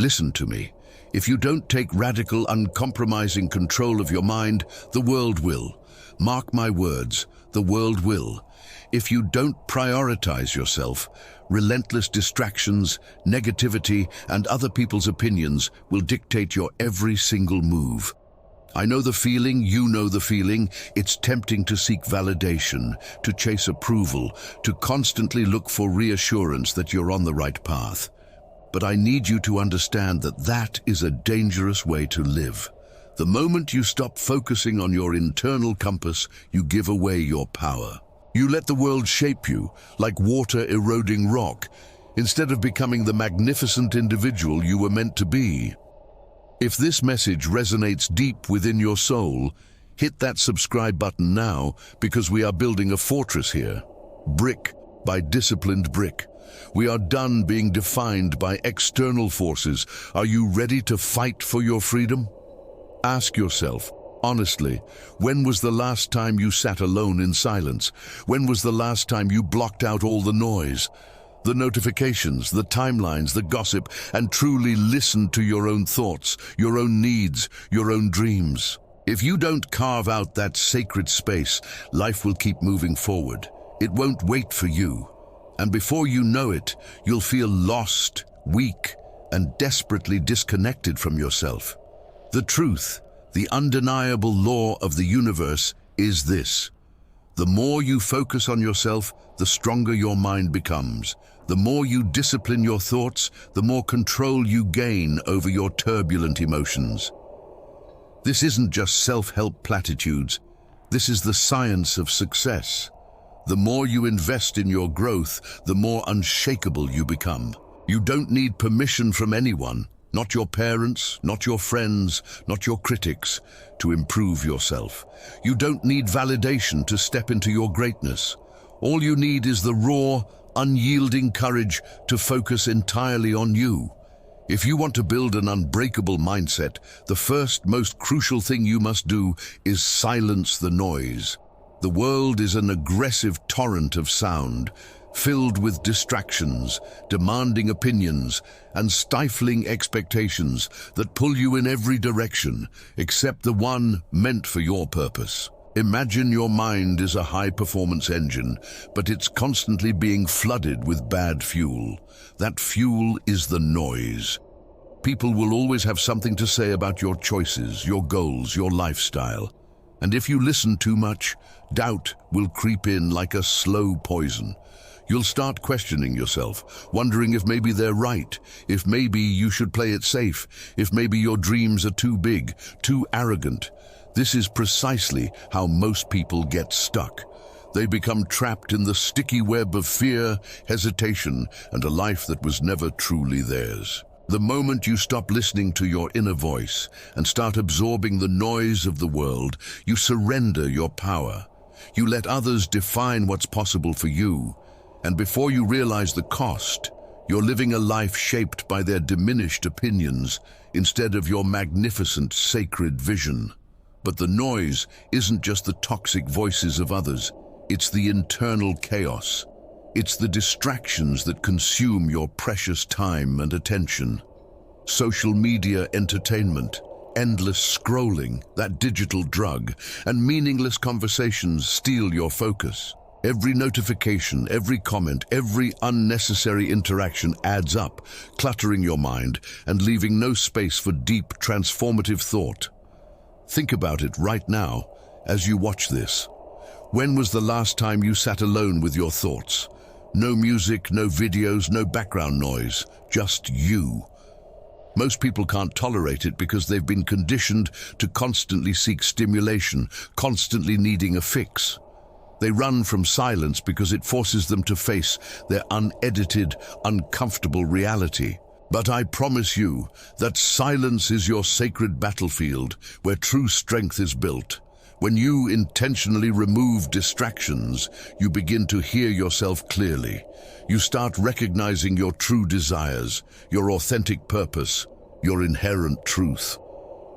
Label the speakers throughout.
Speaker 1: listen to me. If you don't take radical, uncompromising control of your mind, the world will. Mark my words, the world will. If you don't prioritize yourself, relentless distractions, negativity, and other people's opinions will dictate your every single move. I know the feeling, you know the feeling. It's tempting to seek validation, to chase approval, to constantly look for reassurance that you're on the right path. But I need you to understand that that is a dangerous way to live. The moment you stop focusing on your internal compass, you give away your power. You let the world shape you, like water eroding rock, instead of becoming the magnificent individual you were meant to be. If this message resonates deep within your soul, hit that subscribe button now, because we are building a fortress here. Brick by disciplined brick. We are done being defined by external forces. Are you ready to fight for your freedom? Ask yourself, honestly, when was the last time you sat alone in silence? When was the last time you blocked out all the noise, the notifications, the timelines, the gossip, and truly listened to your own thoughts, your own needs, your own dreams? If you don't carve out that sacred space, life will keep moving forward. It won't wait for you. And before you know it, you'll feel lost, weak, and desperately disconnected from yourself. The truth, the undeniable law of the universe, is this. The more you focus on yourself, the stronger your mind becomes. The more you discipline your thoughts, the more control you gain over your turbulent emotions. This isn't just self-help platitudes. This is the science of success. The more you invest in your growth, the more unshakable you become. You don't need permission from anyone, not your parents, not your friends, not your critics, to improve yourself. You don't need validation to step into your greatness. All you need is the raw, unyielding courage to focus entirely on you. If you want to build an unbreakable mindset, the first, most crucial thing you must do is silence the noise. The world is an aggressive torrent of sound, filled with distractions, demanding opinions, and stifling expectations that pull you in every direction, except the one meant for your purpose. Imagine your mind is a high-performance engine, but it's constantly being flooded with bad fuel. That fuel is the noise. People will always have something to say about your choices, your goals, your lifestyle. And if you listen too much, doubt will creep in like a slow poison. You'll start questioning yourself, wondering if maybe they're right, if maybe you should play it safe, if maybe your dreams are too big, too arrogant. This is precisely how most people get stuck. They become trapped in the sticky web of fear, hesitation, and a life that was never truly theirs. The moment you stop listening to your inner voice and start absorbing the noise of the world, you surrender your power. You let others define what's possible for you. And before you realize the cost, you're living a life shaped by their diminished opinions instead of your magnificent, sacred vision. But the noise isn't just the toxic voices of others. It's the internal chaos. It's the distractions that consume your precious time and attention. Social media entertainment, endless scrolling, that digital drug, and meaningless conversations steal your focus. Every notification, every comment, every unnecessary interaction adds up, cluttering your mind and leaving no space for deep, transformative thought. Think about it right now as you watch this. When was the last time you sat alone with your thoughts? No music, no videos, no background noise, just you. Most people can't tolerate it because they've been conditioned to constantly seek stimulation, constantly needing a fix. They run from silence because it forces them to face their unedited, uncomfortable reality. But I promise you that silence is your sacred battlefield where true strength is built. When you intentionally remove distractions, you begin to hear yourself clearly. You start recognizing your true desires, your authentic purpose, your inherent truth.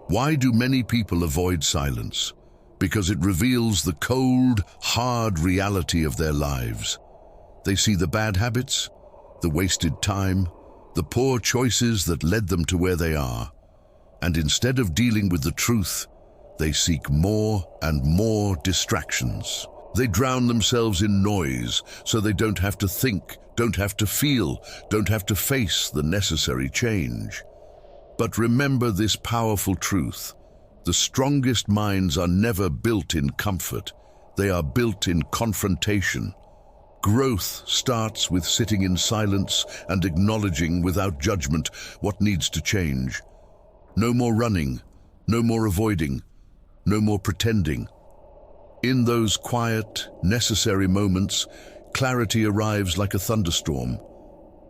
Speaker 1: Why do many people avoid silence? Because it reveals the cold, hard reality of their lives. They see the bad habits, the wasted time, the poor choices that led them to where they are. And instead of dealing with the truth, they seek more and more distractions. They drown themselves in noise so they don't have to think, don't have to feel, don't have to face the necessary change. But remember this powerful truth: the strongest minds are never built in comfort. They are built in confrontation. Growth starts with sitting in silence and acknowledging without judgment what needs to change. No more running, no more avoiding, no more pretending. In those quiet, necessary moments, clarity arrives like a thunderstorm.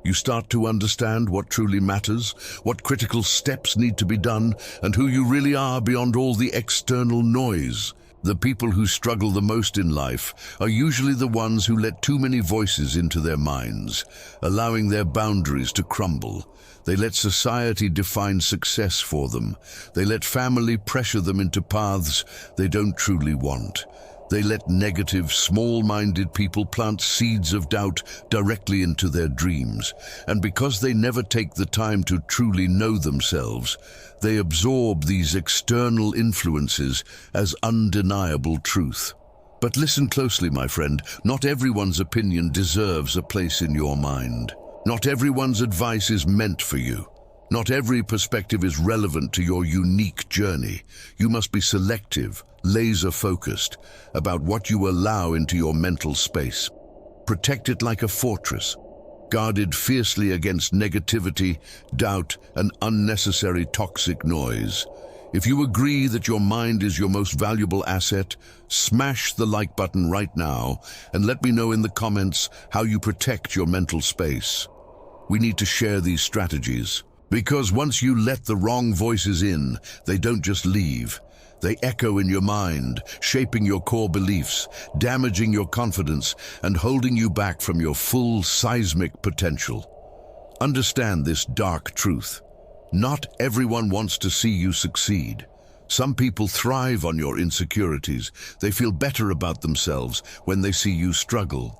Speaker 1: You start to understand what truly matters, what critical steps need to be done, and who you really are beyond all the external noise. The people who struggle the most in life are usually the ones who let too many voices into their minds, allowing their boundaries to crumble. They let society define success for them. They let family pressure them into paths they don't truly want. They let negative, small-minded people plant seeds of doubt directly into their dreams. And because they never take the time to truly know themselves, they absorb these external influences as undeniable truth. But listen closely, my friend. Not everyone's opinion deserves a place in your mind. Not everyone's advice is meant for you. Not every perspective is relevant to your unique journey. You must be selective, laser-focused about what you allow into your mental space. Protect it like a fortress, guarded fiercely against negativity, doubt, and unnecessary toxic noise. If you agree that your mind is your most valuable asset, smash the like button right now and let me know in the comments how you protect your mental space. We need to share these strategies. Because once you let the wrong voices in, they don't just leave. They echo in your mind, shaping your core beliefs, damaging your confidence, and holding you back from your full seismic potential. Understand this dark truth. Not everyone wants to see you succeed. Some people thrive on your insecurities. They feel better about themselves when they see you struggle.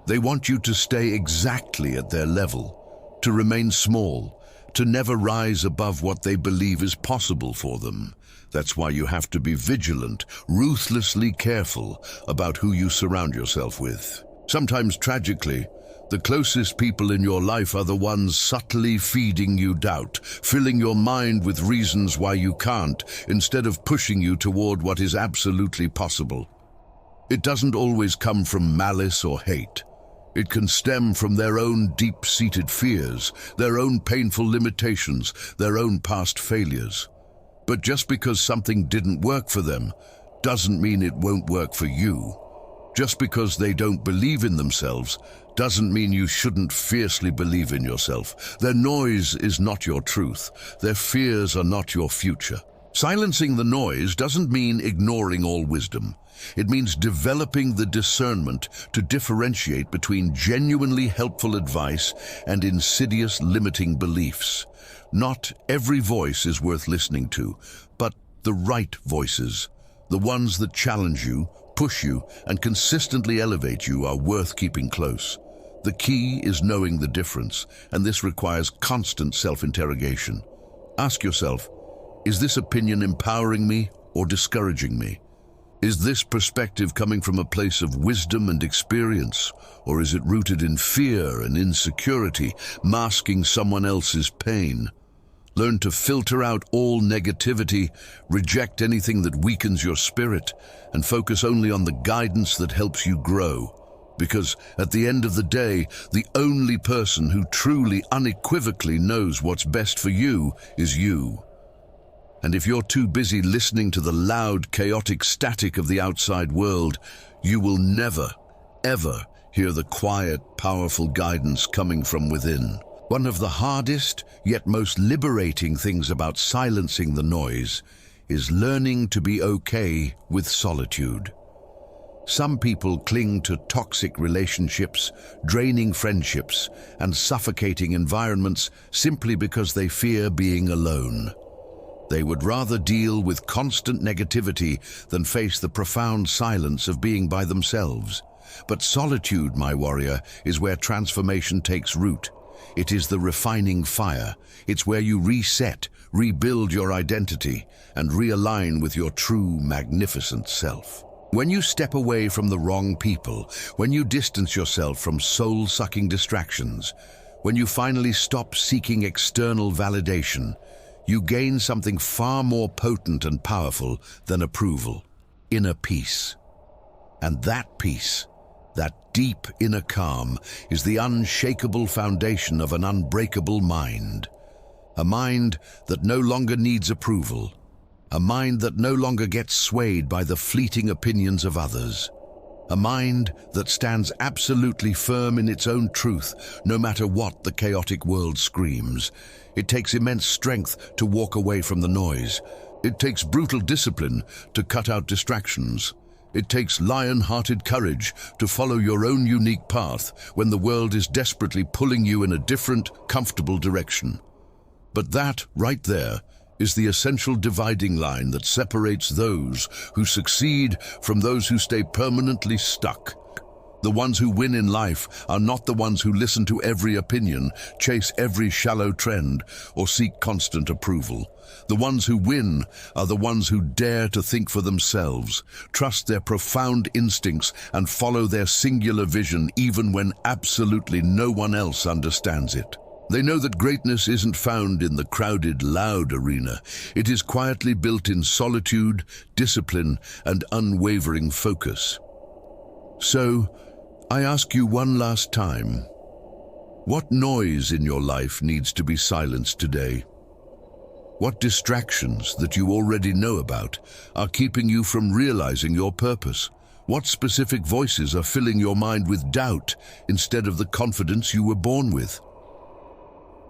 Speaker 1: They want you to stay exactly at their level, to remain small, to never rise above what they believe is possible for them. That's why you have to be vigilant, ruthlessly careful about who you surround yourself with. Sometimes tragically, the closest people in your life are the ones subtly feeding you doubt, filling your mind with reasons why you can't, instead of pushing you toward what is absolutely possible. It doesn't always come from malice or hate. It can stem from their own deep-seated fears, their own painful limitations, their own past failures. But just because something didn't work for them doesn't mean it won't work for you. Just because they don't believe in themselves doesn't mean you shouldn't fiercely believe in yourself. Their noise is not your truth. Their fears are not your future. Silencing the noise doesn't mean ignoring all wisdom. It means developing the discernment to differentiate between genuinely helpful advice and insidious limiting beliefs. Not every voice is worth listening to, but the right voices, the ones that challenge you, push you, and consistently elevate you, are worth keeping close. The key is knowing the difference, and this requires constant self-interrogation. Ask yourself, is this opinion empowering me or discouraging me? Is this perspective coming from a place of wisdom and experience, or is it rooted in fear and insecurity, masking someone else's pain? Learn to filter out all negativity, reject anything that weakens your spirit, and focus only on the guidance that helps you grow. Because at the end of the day, the only person who truly, unequivocally knows what's best for you is you. And if you're too busy listening to the loud, chaotic static of the outside world, you will never, ever hear the quiet, powerful guidance coming from within. One of the hardest, yet most liberating things about silencing the noise is learning to be okay with solitude. Some people cling to toxic relationships, draining friendships, and suffocating environments simply because they fear being alone. They would rather deal with constant negativity than face the profound silence of being by themselves. But solitude, my warrior, is where transformation takes root. It is the refining fire. It's where you reset, rebuild your identity, and realign with your true, magnificent self. When you step away from the wrong people, when you distance yourself from soul-sucking distractions, when you finally stop seeking external validation, you gain something far more potent and powerful than approval: inner peace. And that peace, that deep inner calm, is the unshakable foundation of an unbreakable mind. A mind that no longer needs approval. A mind that no longer gets swayed by the fleeting opinions of others. A mind that stands absolutely firm in its own truth, no matter what the chaotic world screams. It takes immense strength to walk away from the noise. It takes brutal discipline to cut out distractions. It takes lion-hearted courage to follow your own unique path when the world is desperately pulling you in a different, comfortable direction. But that, right there, is the essential dividing line that separates those who succeed from those who stay permanently stuck. The ones who win in life are not the ones who listen to every opinion, chase every shallow trend, or seek constant approval. The ones who win are the ones who dare to think for themselves, trust their profound instincts, and follow their singular vision even when absolutely no one else understands it. They know that greatness isn't found in the crowded, loud arena. It is quietly built in solitude, discipline, and unwavering focus. So, I ask you one last time, what noise in your life needs to be silenced today? What distractions that you already know about are keeping you from realizing your purpose? What specific voices are filling your mind with doubt instead of the confidence you were born with?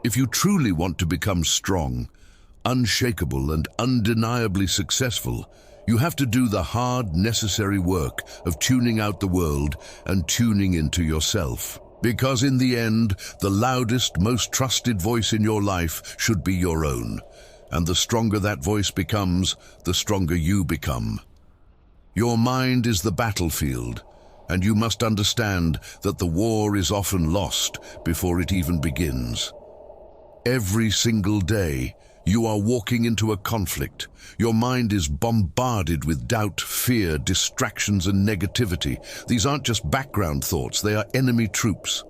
Speaker 1: If you truly want to become strong, unshakable, and undeniably successful, you have to do the hard, necessary work of tuning out the world and tuning into yourself. Because in the end, the loudest, most trusted voice in your life should be your own. And the stronger that voice becomes, the stronger you become. Your mind is the battlefield, and you must understand that the war is often lost before it even begins. Every single day, you are walking into a conflict. Your mind is bombarded with doubt, fear, distractions, and negativity. These aren't just background thoughts, they are enemy troops.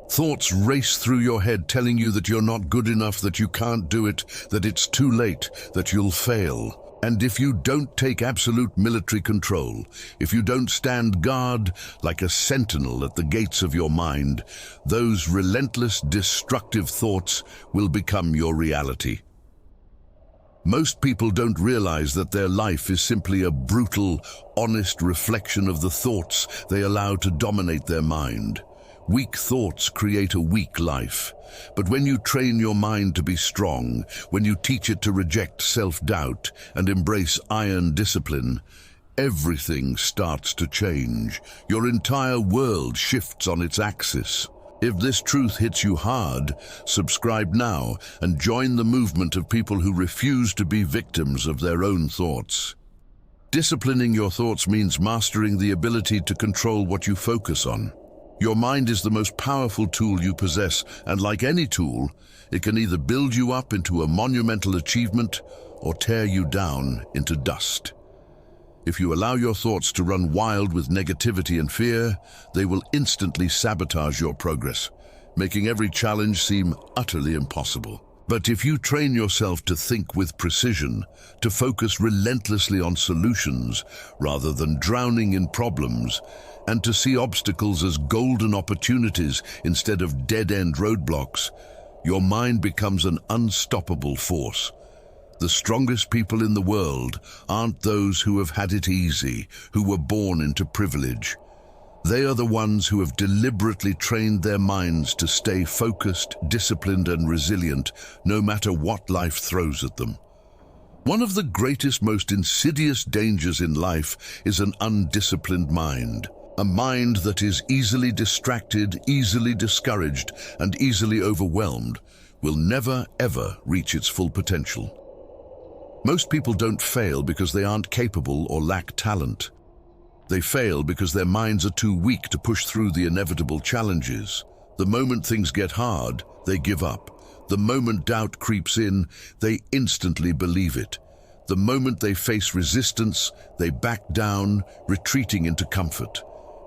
Speaker 1: Thoughts race through your head telling you that you're not good enough, that you can't do it, that it's too late, that you'll fail. And if you don't take absolute military control, if you don't stand guard like a sentinel at the gates of your mind, those relentless, destructive thoughts will become your reality. Most people don't realize that their life is simply a brutal, honest reflection of the thoughts they allow to dominate their mind. Weak thoughts create a weak life. But when you train your mind to be strong, when you teach it to reject self-doubt and embrace iron discipline, everything starts to change. Your entire world shifts on its axis. If this truth hits you hard, subscribe now and join the movement of people who refuse to be victims of their own thoughts. Disciplining your thoughts means mastering the ability to control what you focus on. Your mind is the most powerful tool you possess, and like any tool, it can either build you up into a monumental achievement or tear you down into dust. If you allow your thoughts to run wild with negativity and fear, they will instantly sabotage your progress, making every challenge seem utterly impossible. But if you train yourself to think with precision, to focus relentlessly on solutions rather than drowning in problems, and to see obstacles as golden opportunities instead of dead-end roadblocks, your mind becomes an unstoppable force. The strongest people in the world aren't those who have had it easy, who were born into privilege. They are the ones who have deliberately trained their minds to stay focused, disciplined, and resilient, no matter what life throws at them. One of the greatest, most insidious dangers in life is an undisciplined mind. A mind that is easily distracted, easily discouraged, and easily overwhelmed will never, ever reach its full potential. Most people don't fail because they aren't capable or lack talent. They fail because their minds are too weak to push through the inevitable challenges. The moment things get hard, they give up. The moment doubt creeps in, they instantly believe it. The moment they face resistance, they back down, retreating into comfort.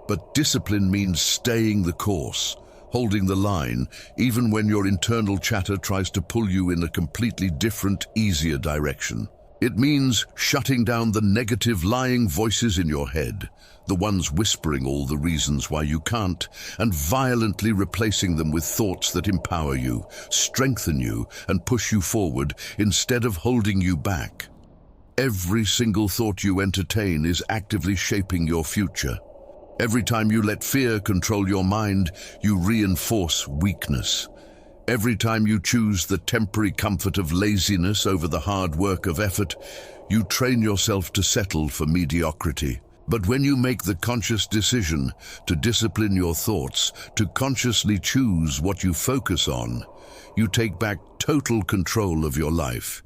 Speaker 1: But discipline means staying the course, holding the line, even when your internal chatter tries to pull you in a completely different, easier direction. It means shutting down the negative, lying voices in your head, the ones whispering all the reasons why you can't, and violently replacing them with thoughts that empower you, strengthen you, and push you forward instead of holding you back. Every single thought you entertain is actively shaping your future. Every time you let fear control your mind, you reinforce weakness. Every time you choose the temporary comfort of laziness over the hard work of effort, you train yourself to settle for mediocrity. But when you make the conscious decision to discipline your thoughts, to consciously choose what you focus on, you take back total control of your life.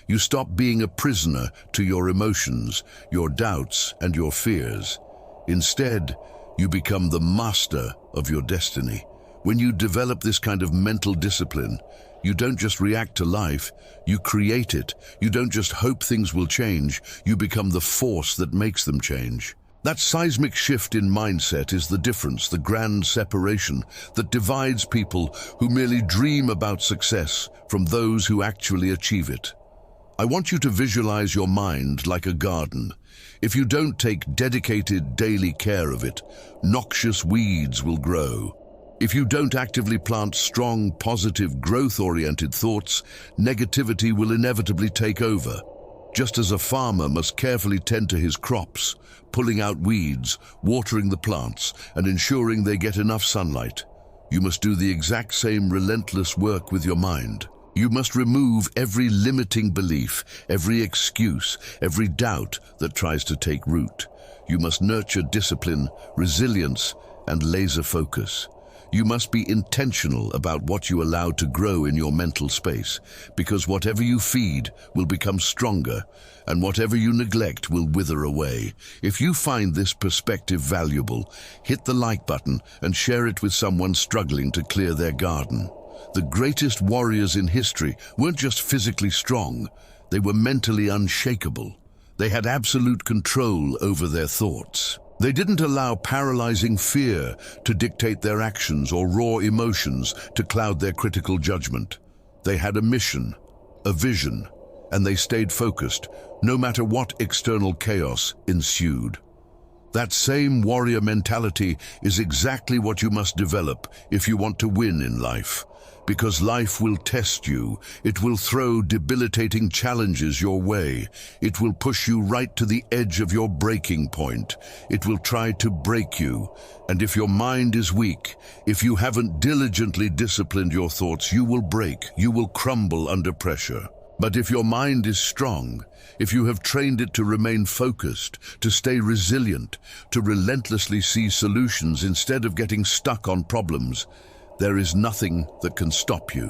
Speaker 1: You stop being a prisoner to your emotions, your doubts, and your fears. Instead, you become the master of your destiny. When you develop this kind of mental discipline, you don't just react to life, you create it. You don't just hope things will change, you become the force that makes them change. That seismic shift in mindset is the difference, the grand separation that divides people who merely dream about success from those who actually achieve it. I want you to visualize your mind like a garden. If you don't take dedicated daily care of it, noxious weeds will grow. If you don't actively plant strong, positive, growth-oriented thoughts, negativity will inevitably take over. Just as a farmer must carefully tend to his crops, pulling out weeds, watering the plants, and ensuring they get enough sunlight, you must do the exact same relentless work with your mind. You must remove every limiting belief, every excuse, every doubt that tries to take root. You must nurture discipline, resilience, and laser focus. You must be intentional about what you allow to grow in your mental space, because whatever you feed will become stronger, and whatever you neglect will wither away. If you find this perspective valuable, hit the like button and share it with someone struggling to clear their garden. The greatest warriors in history weren't just physically strong, they were mentally unshakable. They had absolute control over their thoughts. They didn't allow paralyzing fear to dictate their actions or raw emotions to cloud their critical judgment. They had a mission, a vision, and they stayed focused, no matter what external chaos ensued. That same warrior mentality is exactly what you must develop if you want to win in life. Because life will test you, it will throw debilitating challenges your way. It will push you right to the edge of your breaking point. It will try to break you. And if your mind is weak, if you haven't diligently disciplined your thoughts, you will break, you will crumble under pressure. But if your mind is strong, if you have trained it to remain focused, to stay resilient, to relentlessly see solutions instead of getting stuck on problems, there is nothing that can stop you.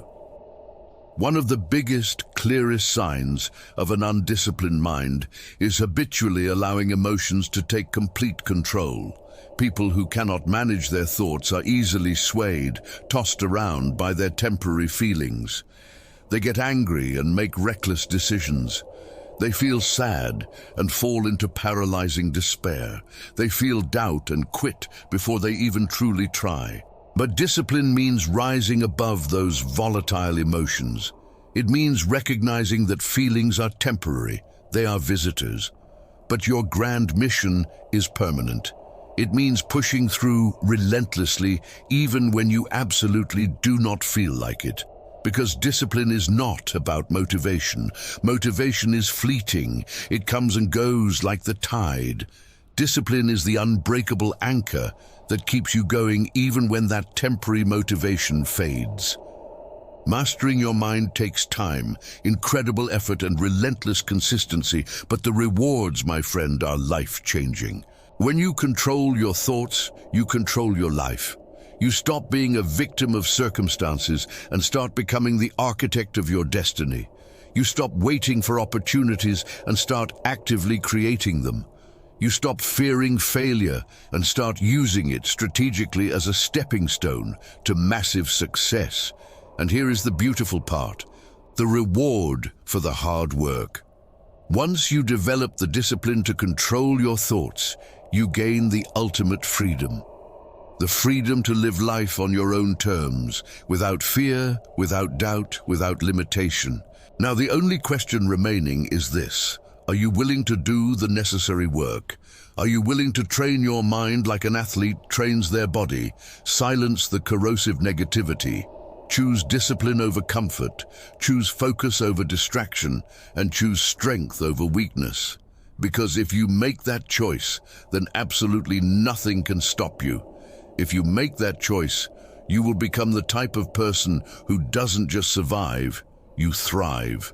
Speaker 1: One of the biggest, clearest signs of an undisciplined mind is habitually allowing emotions to take complete control. People who cannot manage their thoughts are easily swayed, tossed around by their temporary feelings. They get angry and make reckless decisions. They feel sad and fall into paralyzing despair. They feel doubt and quit before they even truly try. But discipline means rising above those volatile emotions. It means recognizing that feelings are temporary, they are visitors. But your grand mission is permanent. It means pushing through relentlessly even when you absolutely do not feel like it. Because discipline is not about motivation. Motivation is fleeting. It comes and goes like the tide. Discipline is the unbreakable anchor that keeps you going even when that temporary motivation fades. Mastering your mind takes time, incredible effort, and relentless consistency, but the rewards, my friend, are life-changing. When you control your thoughts, you control your life. You stop being a victim of circumstances and start becoming the architect of your destiny. You stop waiting for opportunities and start actively creating them. You stop fearing failure and start using it strategically as a stepping stone to massive success. And here is the beautiful part: the reward for the hard work. Once you develop the discipline to control your thoughts, you gain the ultimate freedom. The freedom to live life on your own terms, without fear, without doubt, without limitation. Now, the only question remaining is this: are you willing to do the necessary work? Are you willing to train your mind like an athlete trains their body, silence the corrosive negativity, choose discipline over comfort, choose focus over distraction, and choose strength over weakness? Because if you make that choice, then absolutely nothing can stop you. If you make that choice, you will become the type of person who doesn't just survive, you thrive.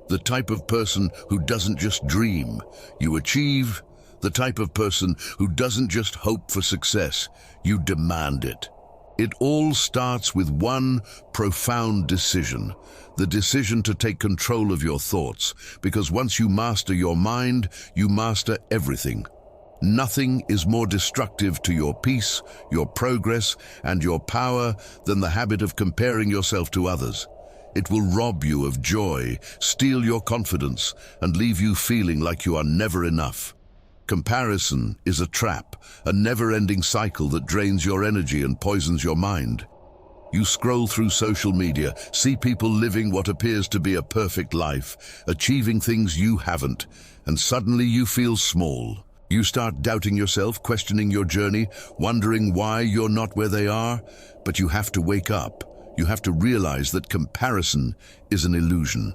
Speaker 1: The type of person who doesn't just dream, you achieve. The type of person who doesn't just hope for success, you demand it. It all starts with one profound decision, the decision to take control of your thoughts, because once you master your mind, you master everything. Nothing is more destructive to your peace, your progress, and your power than the habit of comparing yourself to others. It will rob you of joy, steal your confidence, and leave you feeling like you are never enough. Comparison is a trap, a never-ending cycle that drains your energy and poisons your mind. You scroll through social media, see people living what appears to be a perfect life, achieving things you haven't, and suddenly you feel small. You start doubting yourself, questioning your journey, wondering why you're not where they are. But you have to wake up. You have to realize that comparison is an illusion.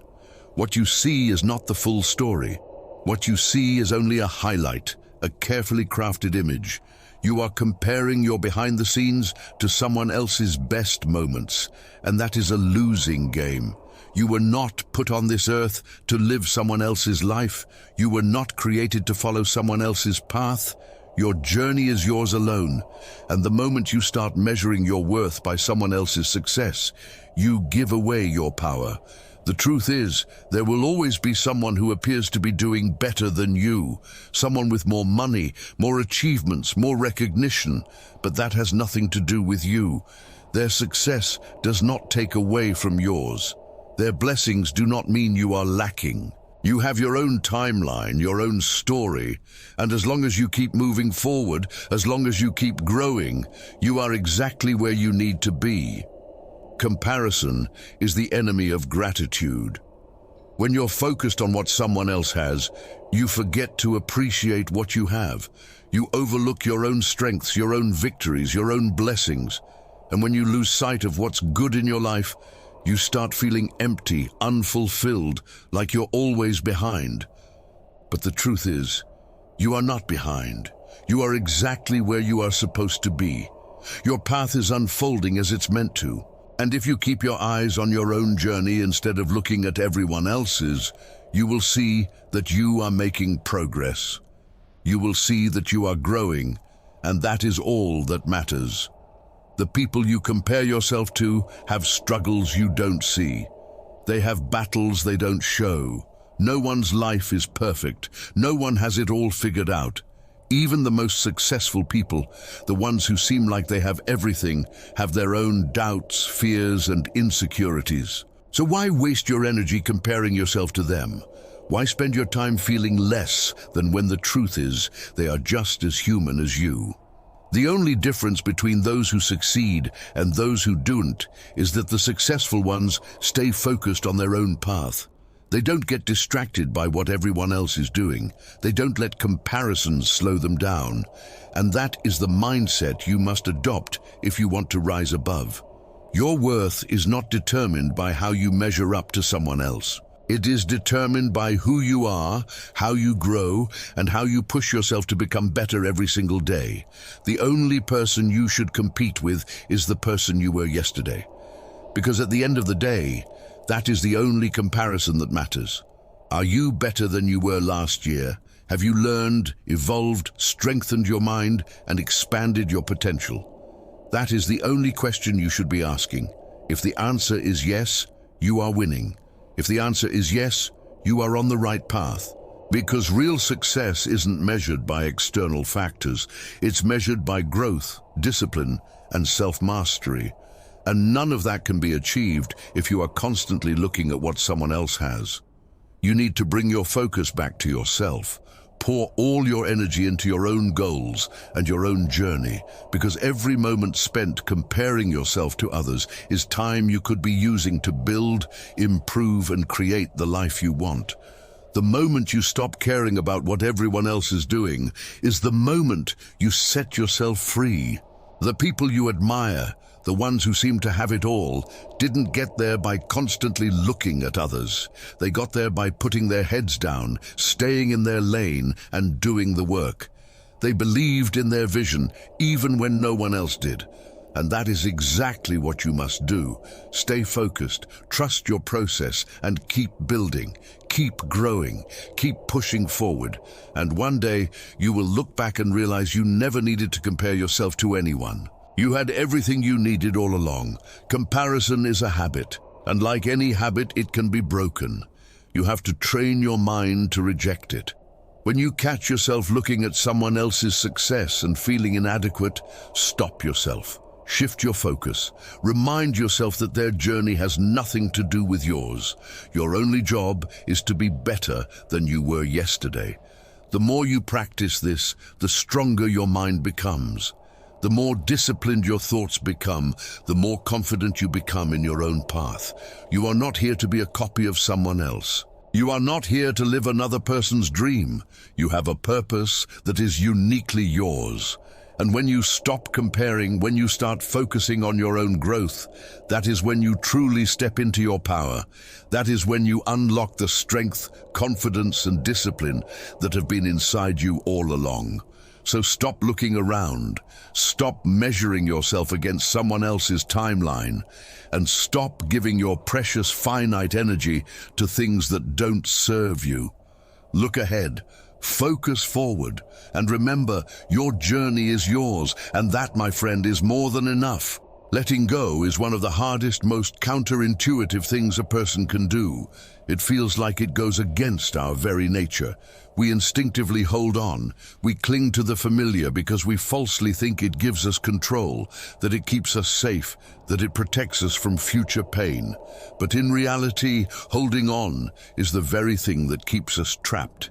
Speaker 1: What you see is not the full story. What you see is only a highlight, a carefully crafted image. You are comparing your behind the scenes to someone else's best moments, and that is a losing game. You were not put on this earth to live someone else's life. You were not created to follow someone else's path. Your journey is yours alone, and the moment you start measuring your worth by someone else's success, you give away your power. The truth is, there will always be someone who appears to be doing better than you, someone with more money, more achievements, more recognition, but that has nothing to do with you. Their success does not take away from yours. Their blessings do not mean you are lacking. You have your own timeline, your own story, and as long as you keep moving forward, as long as you keep growing, you are exactly where you need to be. Comparison is the enemy of gratitude. When you're focused on what someone else has, you forget to appreciate what you have. You overlook your own strengths, your own victories, your own blessings. And when you lose sight of what's good in your life, you start feeling empty, unfulfilled, like you're always behind. But the truth is, you are not behind. You are exactly where you are supposed to be. Your path is unfolding as it's meant to. And if you keep your eyes on your own journey instead of looking at everyone else's, you will see that you are making progress. You will see that you are growing, and that is all that matters. The people you compare yourself to have struggles you don't see. They have battles they don't show. No one's life is perfect. No one has it all figured out. Even the most successful people, the ones who seem like they have everything, have their own doubts, fears, and insecurities. So why waste your energy comparing yourself to them? Why spend your time feeling less than when the truth is they are just as human as you? The only difference between those who succeed and those who don't is that the successful ones stay focused on their own path. They don't get distracted by what everyone else is doing. They don't let comparisons slow them down. And that is the mindset you must adopt if you want to rise above. Your worth is not determined by how you measure up to someone else. It is determined by who you are, how you grow, and how you push yourself to become better every single day. The only person you should compete with is the person you were yesterday. Because at the end of the day, that is the only comparison that matters. Are you better than you were last year? Have you learned, evolved, strengthened your mind, and expanded your potential? That is the only question you should be asking. If the answer is yes, you are winning. If the answer is yes, you are on the right path. Because real success isn't measured by external factors. It's measured by growth, discipline, and self-mastery. And none of that can be achieved if you are constantly looking at what someone else has. You need to bring your focus back to yourself. Pour all your energy into your own goals and your own journey, because every moment spent comparing yourself to others is time you could be using to build, improve, and create the life you want. The moment you stop caring about what everyone else is doing is the moment you set yourself free. The people you admire, the ones who seem to have it all, didn't get there by constantly looking at others. They got there by putting their heads down, staying in their lane, and doing the work. They believed in their vision, even when no one else did. And that is exactly what you must do. Stay focused, trust your process, and keep building, keep growing, keep pushing forward. And one day, you will look back and realize you never needed to compare yourself to anyone. You had everything you needed all along. Comparison is a habit, and like any habit, it can be broken. You have to train your mind to reject it. When you catch yourself looking at someone else's success and feeling inadequate, stop yourself. Shift your focus. Remind yourself that their journey has nothing to do with yours. Your only job is to be better than you were yesterday. The more you practice this, the stronger your mind becomes. The more disciplined your thoughts become, the more confident you become in your own path. You are not here to be a copy of someone else. You are not here to live another person's dream. You have a purpose that is uniquely yours. And when you stop comparing, when you start focusing on your own growth, that is when you truly step into your power. That is when you unlock the strength, confidence, and discipline that have been inside you all along. So stop looking around, stop measuring yourself against someone else's timeline, and stop giving your precious finite energy to things that don't serve you. Look ahead. Focus forward, and remember, your journey is yours, and that, my friend, is more than enough. Letting go is one of the hardest, most counterintuitive things a person can do. It feels like it goes against our very nature. We instinctively hold on. We cling to the familiar because we falsely think it gives us control, that it keeps us safe, that it protects us from future pain. But in reality, holding on is the very thing that keeps us trapped.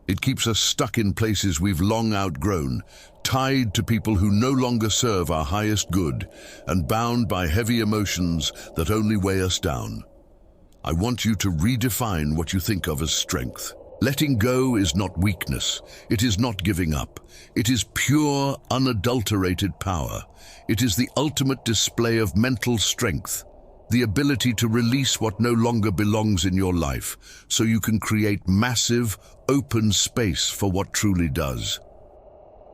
Speaker 1: It keeps us stuck in places we've long outgrown, tied to people who no longer serve our highest good, and bound by heavy emotions that only weigh us down. I want you to redefine what you think of as strength. Letting go is not weakness. It is not giving up. It is pure, unadulterated power. It is the ultimate display of mental strength. The ability to release what no longer belongs in your life, so you can create massive, open space for what truly does.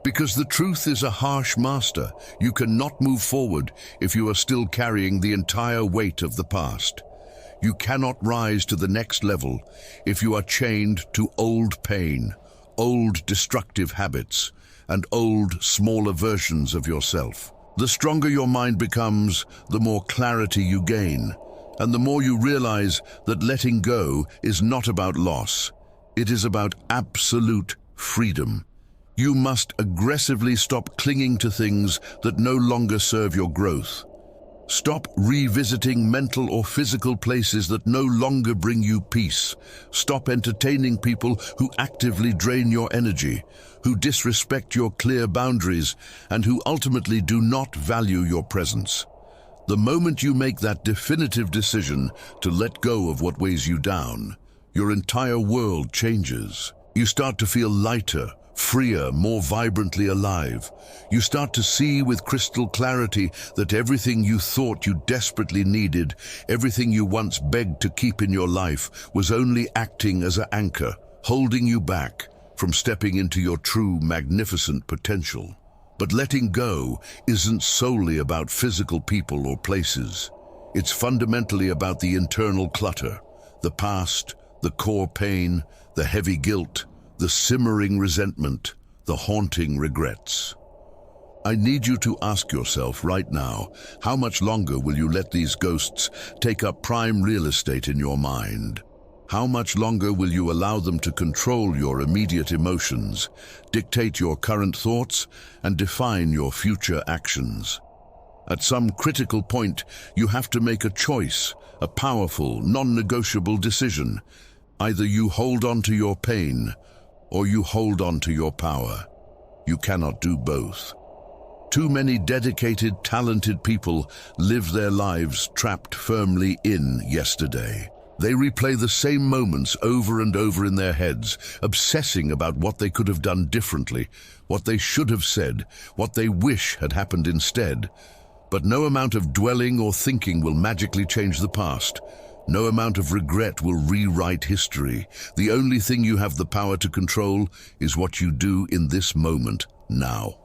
Speaker 1: Because the truth is a harsh master. You cannot move forward if you are still carrying the entire weight of the past. You cannot rise to the next level if you are chained to old pain, old destructive habits, and old, smaller versions of yourself. The stronger your mind becomes, the more clarity you gain, and the more you realize that letting go is not about loss. It is about absolute freedom. You must aggressively stop clinging to things that no longer serve your growth. Stop revisiting mental or physical places that no longer bring you peace. Stop entertaining people who actively drain your energy, who disrespect your clear boundaries, and who ultimately do not value your presence. The moment you make that definitive decision to let go of what weighs you down, your entire world changes. You start to feel lighter, freer, more vibrantly alive. You start to see with crystal clarity that everything you thought you desperately needed, everything you once begged to keep in your life, was only acting as an anchor, holding you back from stepping into your true, magnificent potential. But letting go isn't solely about physical people or places. It's fundamentally about the internal clutter, the past, the core pain, the heavy guilt, the simmering resentment, the haunting regrets. I need you to ask yourself right now, how much longer will you let these ghosts take up prime real estate in your mind? How much longer will you allow them to control your immediate emotions, dictate your current thoughts, and define your future actions? At some critical point, you have to make a choice, a powerful, non-negotiable decision. Either you hold on to your pain, or you hold on to your power. You cannot do both. Too many dedicated, talented people live their lives trapped firmly in yesterday. They replay the same moments over and over in their heads, obsessing about what they could have done differently, what they should have said, what they wish had happened instead. But no amount of dwelling or thinking will magically change the past. No amount of regret will rewrite history. The only thing you have the power to control is what you do in this moment, now.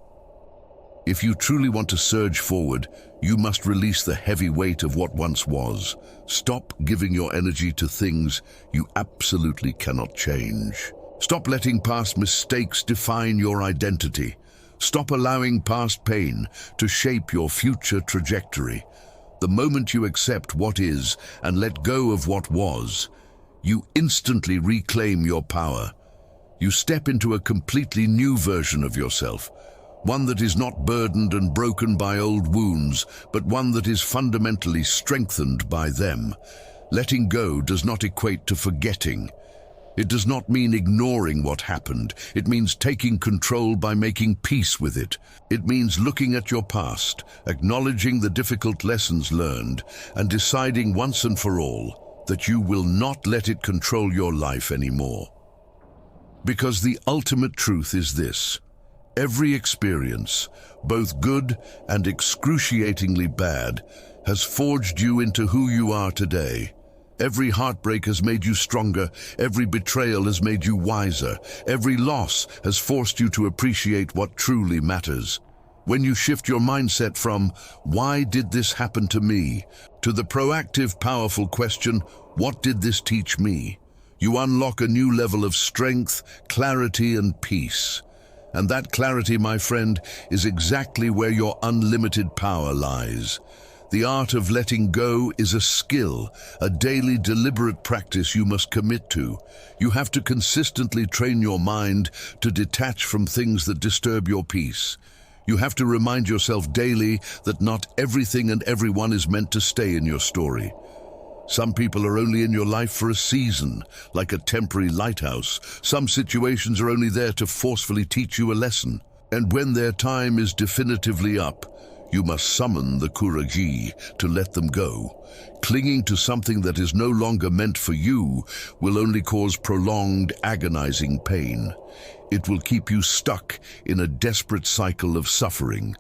Speaker 1: If you truly want to surge forward, you must release the heavy weight of what once was. Stop giving your energy to things you absolutely cannot change. Stop letting past mistakes define your identity. Stop allowing past pain to shape your future trajectory. The moment you accept what is and let go of what was, you instantly reclaim your power. You step into a completely new version of yourself, one that is not burdened and broken by old wounds, but one that is fundamentally strengthened by them. Letting go does not equate to forgetting. It does not mean ignoring what happened. It means taking control by making peace with it. It means looking at your past, acknowledging the difficult lessons learned, and deciding once and for all that you will not let it control your life anymore. Because the ultimate truth is this: every experience, both good and excruciatingly bad, has forged you into who you are today. Every heartbreak has made you stronger. Every betrayal has made you wiser. Every loss has forced you to appreciate what truly matters. When you shift your mindset from, "Why did this happen to me?" to the proactive, powerful question, "What did this teach me?" you unlock a new level of strength, clarity, and peace. And that clarity, my friend, is exactly where your unlimited power lies. The art of letting go is a skill, a daily deliberate practice you must commit to. You have to consistently train your mind to detach from things that disturb your peace. You have to remind yourself daily that not everything and everyone is meant to stay in your story. Some people are only in your life for a season, like a temporary lighthouse. Some situations are only there to forcefully teach you a lesson. And when their time is definitively up, you must summon the courage to let them go. Clinging to something that is no longer meant for you will only cause prolonged, agonizing pain. It will keep you stuck in a desperate cycle of suffering.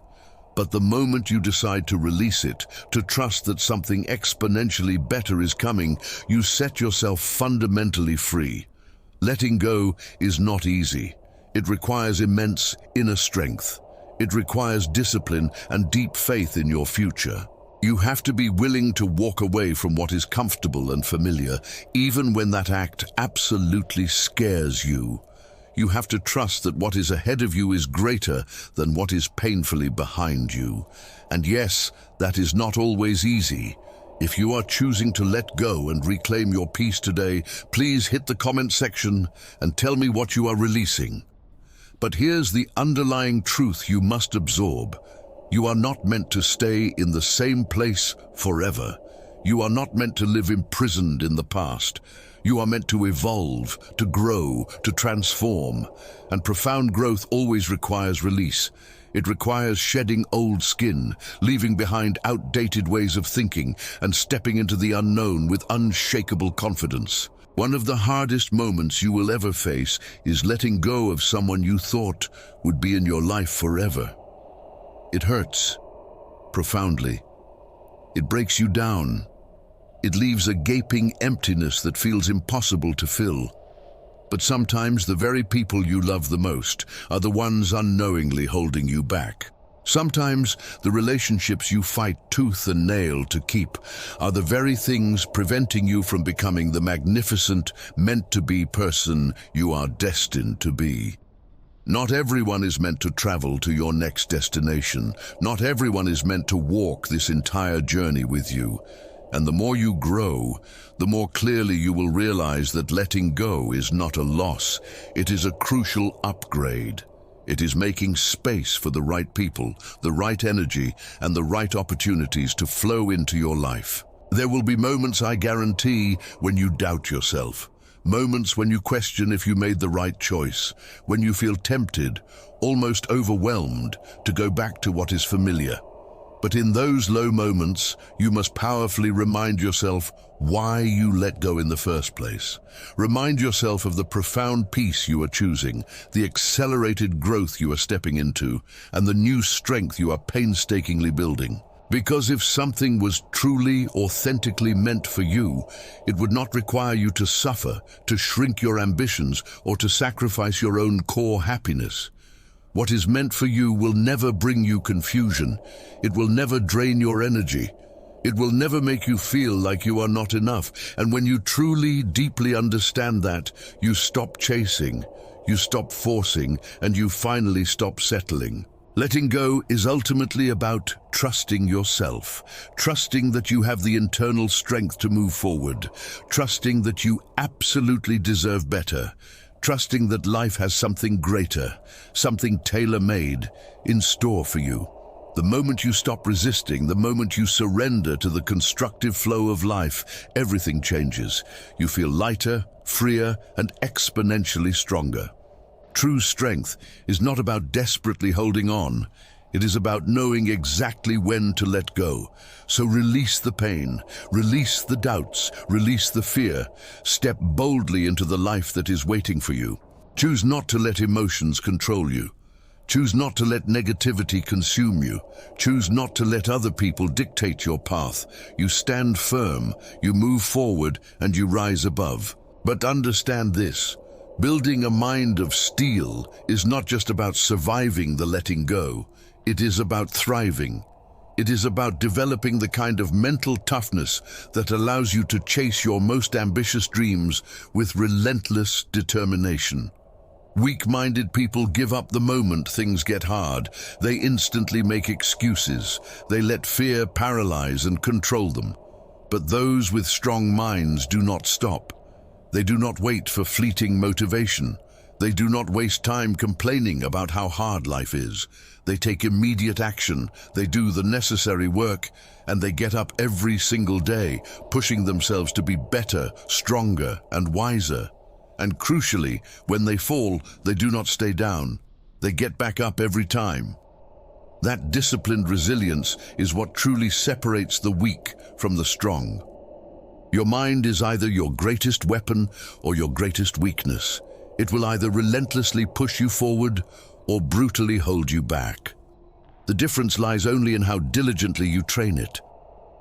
Speaker 1: But the moment you decide to release it, to trust that something exponentially better is coming, you set yourself fundamentally free. Letting go is not easy. It requires immense inner strength. It requires discipline and deep faith in your future. You have to be willing to walk away from what is comfortable and familiar, even when that act absolutely scares you. You have to trust that what is ahead of you is greater than what is painfully behind you. And yes, that is not always easy. If you are choosing to let go and reclaim your peace today, please hit the comment section and tell me what you are releasing. But here's the underlying truth you must absorb. You are not meant to stay in the same place forever. You are not meant to live imprisoned in the past. You are meant to evolve, to grow, to transform. And profound growth always requires release. It requires shedding old skin, leaving behind outdated ways of thinking, and stepping into the unknown with unshakable confidence. One of the hardest moments you will ever face is letting go of someone you thought would be in your life forever. It hurts profoundly. It breaks you down. It leaves a gaping emptiness that feels impossible to fill. But sometimes the very people you love the most are the ones unknowingly holding you back. Sometimes the relationships you fight tooth and nail to keep are the very things preventing you from becoming the magnificent, meant-to-be person you are destined to be. Not everyone is meant to travel to your next destination. Not everyone is meant to walk this entire journey with you. And the more you grow, the more clearly you will realize that letting go is not a loss. It is a crucial upgrade. It is making space for the right people, the right energy, and the right opportunities to flow into your life. There will be moments, I guarantee, when you doubt yourself. Moments when you question if you made the right choice, when you feel tempted, almost overwhelmed, to go back to what is familiar. But in those low moments, you must powerfully remind yourself why you let go in the first place. Remind yourself of the profound peace you are choosing, the accelerated growth you are stepping into, and the new strength you are painstakingly building. Because if something was truly, authentically meant for you, it would not require you to suffer, to shrink your ambitions, or to sacrifice your own core happiness. What is meant for you will never bring you confusion. It will never drain your energy. It will never make you feel like you are not enough. And when you truly, deeply understand that, you stop chasing, you stop forcing, and you finally stop settling. Letting go is ultimately about trusting yourself, trusting that you have the internal strength to move forward, trusting that you absolutely deserve better, trusting that life has something greater, something tailor-made in store for you. The moment you stop resisting, the moment you surrender to the constructive flow of life, everything changes. You feel lighter, freer, and exponentially stronger. True strength is not about desperately holding on. It is about knowing exactly when to let go. So release the pain, release the doubts, release the fear. Step boldly into the life that is waiting for you. Choose not to let emotions control you. Choose not to let negativity consume you. Choose not to let other people dictate your path. You stand firm, you move forward, and you rise above. But understand this. Building a mind of steel is not just about surviving the letting go. It is about thriving. It is about developing the kind of mental toughness that allows you to chase your most ambitious dreams with relentless determination. Weak-minded people give up the moment things get hard. They instantly make excuses. They let fear paralyze and control them. But those with strong minds do not stop. They do not wait for fleeting motivation. They do not waste time complaining about how hard life is. They take immediate action, they do the necessary work, and they get up every single day, pushing themselves to be better, stronger, and wiser. And crucially, when they fall, they do not stay down. They get back up every time. That disciplined resilience is what truly separates the weak from the strong. Your mind is either your greatest weapon or your greatest weakness. It will either relentlessly push you forward or brutally hold you back. The difference lies only in how diligently you train it.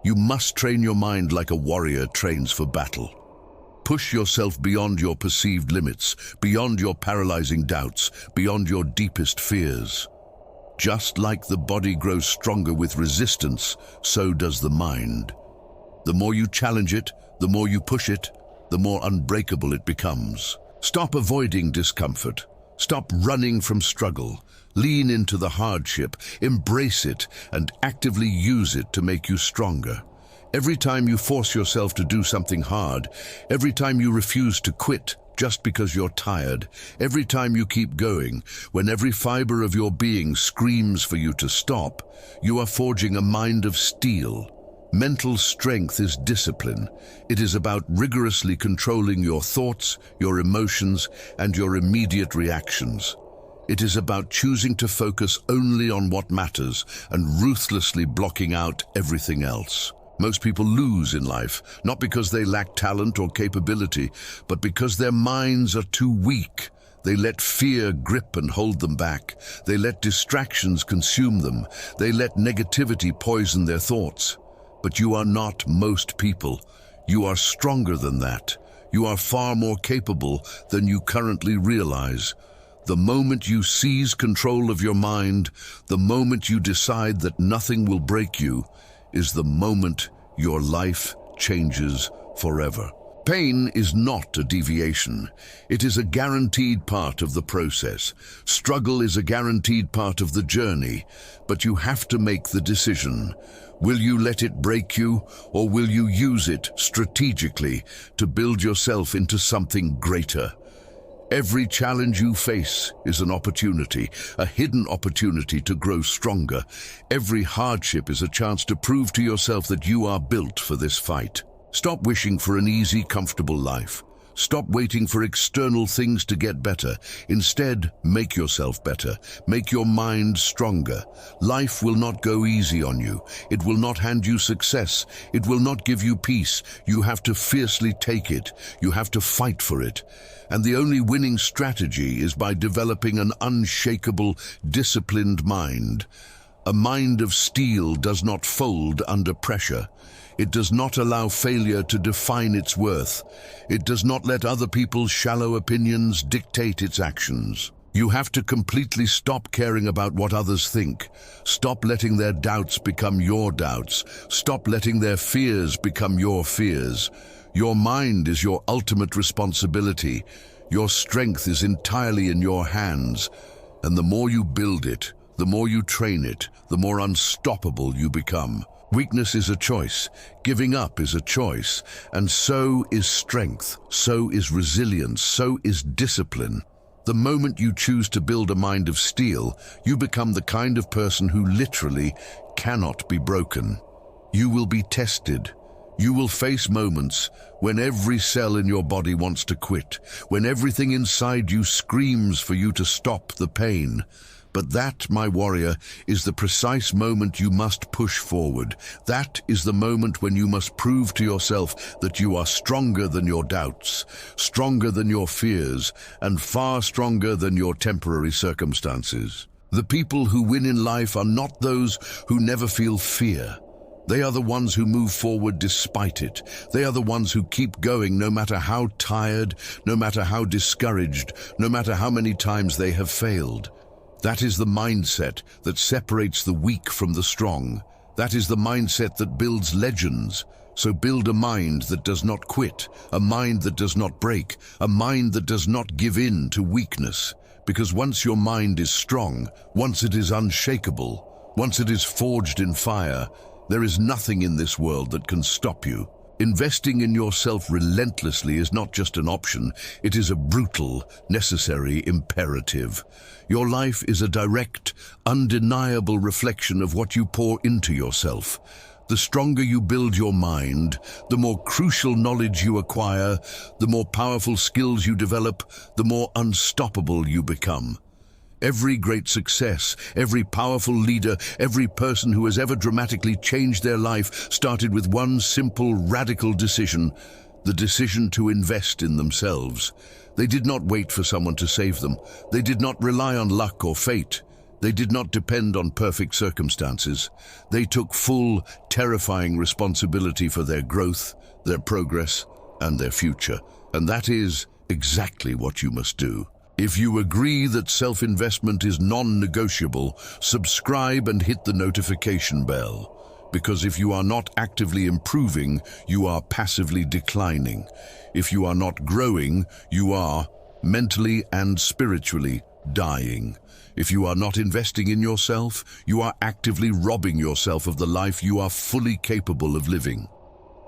Speaker 1: You must train your mind like a warrior trains for battle. Push yourself beyond your perceived limits, beyond your paralyzing doubts, beyond your deepest fears. Just like the body grows stronger with resistance, so does the mind. The more you challenge it, the more you push it, the more unbreakable it becomes. Stop avoiding discomfort. Stop running from struggle. Lean into the hardship, embrace it, and actively use it to make you stronger. Every time you force yourself to do something hard, every time you refuse to quit just because you're tired, every time you keep going, when every fiber of your being screams for you to stop, you are forging a mind of steel. Mental strength is discipline. It is about rigorously controlling your thoughts, your emotions, and your immediate reactions. It is about choosing to focus only on what matters and ruthlessly blocking out everything else. Most people lose in life, not because they lack talent or capability, but because their minds are too weak. They let fear grip and hold them back. They let distractions consume them. They let negativity poison their thoughts. But you are not most people. You are stronger than that. You are far more capable than you currently realize. The moment you seize control of your mind, the moment you decide that nothing will break you, is the moment your life changes forever. Pain is not a deviation. It is a guaranteed part of the process. Struggle is a guaranteed part of the journey, but you have to make the decision. Will you let it break you, or will you use it strategically to build yourself into something greater? Every challenge you face is an opportunity, a hidden opportunity to grow stronger. Every hardship is a chance to prove to yourself that you are built for this fight. Stop wishing for an easy, comfortable life. Stop waiting for external things to get better. Instead, make yourself better. Make your mind stronger. Life will not go easy on you. It will not hand you success. It will not give you peace. You have to fiercely take it. You have to fight for it. And the only winning strategy is by developing an unshakable, disciplined mind. A mind of steel does not fold under pressure. It does not allow failure to define its worth. It does not let other people's shallow opinions dictate its actions. You have to completely stop caring about what others think. Stop letting their doubts become your doubts. Stop letting their fears become your fears. Your mind is your ultimate responsibility. Your strength is entirely in your hands. And the more you build it, the more you train it, the more unstoppable you become. Weakness is a choice, giving up is a choice, and so is strength, so is resilience, so is discipline. The moment you choose to build a mind of steel, you become the kind of person who literally cannot be broken. You will be tested. You will face moments when every cell in your body wants to quit, when everything inside you screams for you to stop the pain. But that, my warrior, is the precise moment you must push forward. That is the moment when you must prove to yourself that you are stronger than your doubts, stronger than your fears, and far stronger than your temporary circumstances. The people who win in life are not those who never feel fear. They are the ones who move forward despite it. They are the ones who keep going no matter how tired, no matter how discouraged, no matter how many times they have failed. That is the mindset that separates the weak from the strong. That is the mindset that builds legends. So build a mind that does not quit, a mind that does not break, a mind that does not give in to weakness. Because once your mind is strong, once it is unshakable, once it is forged in fire, there is nothing in this world that can stop you. Investing in yourself relentlessly is not just an option, it is a brutal, necessary imperative. Your life is a direct, undeniable reflection of what you pour into yourself. The stronger you build your mind, the more crucial knowledge you acquire, the more powerful skills you develop, the more unstoppable you become. Every great success, every powerful leader, every person who has ever dramatically changed their life started with one simple, radical decision, the decision to invest in themselves. They did not wait for someone to save them. They did not rely on luck or fate. They did not depend on perfect circumstances. They took full, terrifying responsibility for their growth, their progress, and their future. And that is exactly what you must do. If you agree that self-investment is non-negotiable, subscribe and hit the notification bell. Because if you are not actively improving, you are passively declining. If you are not growing, you are, mentally and spiritually, dying. If you are not investing in yourself, you are actively robbing yourself of the life you are fully capable of living.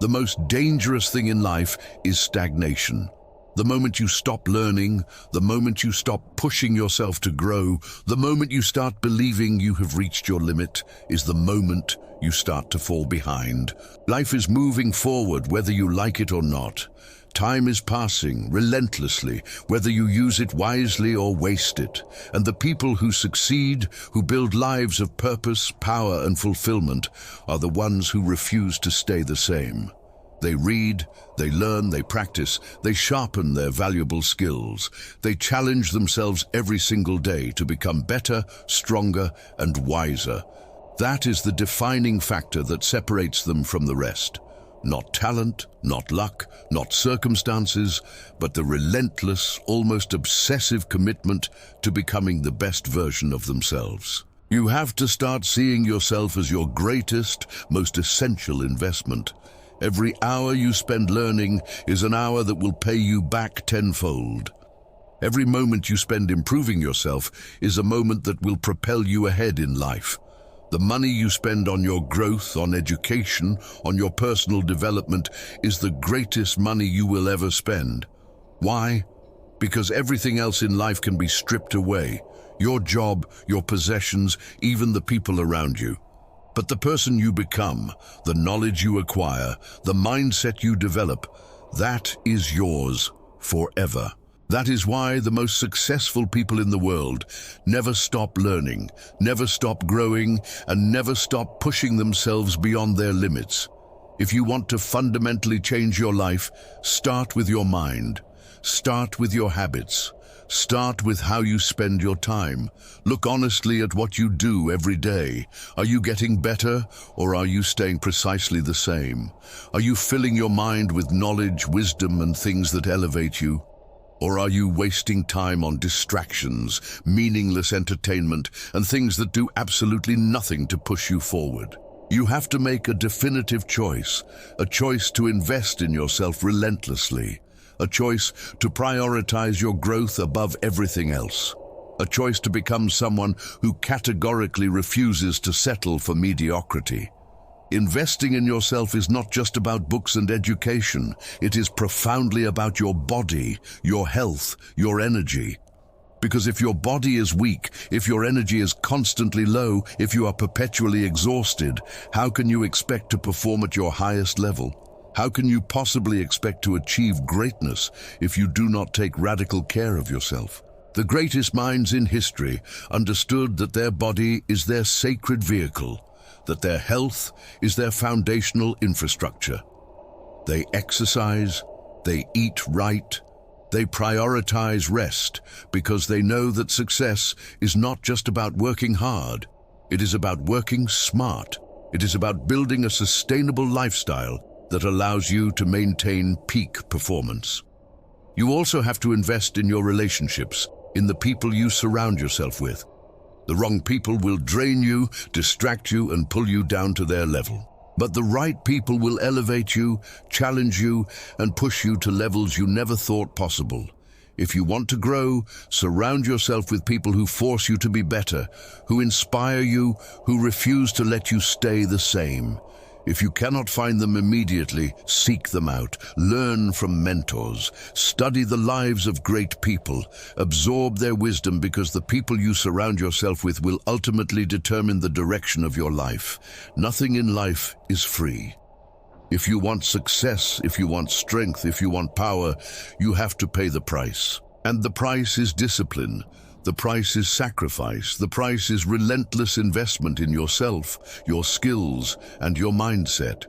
Speaker 1: The most dangerous thing in life is stagnation. The moment you stop learning, the moment you stop pushing yourself to grow, the moment you start believing you have reached your limit, is the moment you start to fall behind. Life is moving forward whether you like it or not. Time is passing relentlessly, whether you use it wisely or waste it. And the people who succeed, who build lives of purpose, power, and fulfillment, are the ones who refuse to stay the same. They read, they learn, they practice, they sharpen their valuable skills. They challenge themselves every single day to become better, stronger, and wiser. That is the defining factor that separates them from the rest. Not talent, not luck, not circumstances, but the relentless, almost obsessive commitment to becoming the best version of themselves. You have to start seeing yourself as your greatest, most essential investment. Every hour you spend learning is an hour that will pay you back tenfold. Every moment you spend improving yourself is a moment that will propel you ahead in life. The money you spend on your growth, on education, on your personal development is the greatest money you will ever spend. Why? Because everything else in life can be stripped away. Your job, your possessions, even the people around you. But the person you become, the knowledge you acquire, the mindset you develop, that is yours forever. That is why the most successful people in the world never stop learning, never stop growing, and never stop pushing themselves beyond their limits. If you want to fundamentally change your life, start with your mind. Start with your habits. Start with how you spend your time. Look honestly at what you do every day. Are you getting better, or are you staying precisely the same? Are you filling your mind with knowledge, wisdom, and things that elevate you? Or are you wasting time on distractions, meaningless entertainment, and things that do absolutely nothing to push you forward? You have to make a definitive choice, a choice to invest in yourself relentlessly, a choice to prioritize your growth above everything else, a choice to become someone who categorically refuses to settle for mediocrity. Investing in yourself is not just about books and education. It is profoundly about your body, your health, your energy. Because if your body is weak, if your energy is constantly low, if you are perpetually exhausted, how can you expect to perform at your highest level? How can you possibly expect to achieve greatness if you do not take radical care of yourself? The greatest minds in history understood that their body is their sacred vehicle, that their health is their foundational infrastructure. They exercise, they eat right, they prioritize rest because they know that success is not just about working hard, it is about working smart. It is about building a sustainable lifestyle that allows you to maintain peak performance. You also have to invest in your relationships, in the people you surround yourself with. The wrong people will drain you, distract you, and pull you down to their level. But the right people will elevate you, challenge you, and push you to levels you never thought possible. If you want to grow, surround yourself with people who force you to be better, who inspire you, who refuse to let you stay the same. If you cannot find them immediately, seek them out, learn from mentors, study the lives of great people, absorb their wisdom, because the people you surround yourself with will ultimately determine the direction of your life. Nothing in life is free. If you want success, if you want strength, if you want power, you have to pay the price. And the price is discipline. The price is sacrifice. The price is relentless investment in yourself, your skills, and your mindset.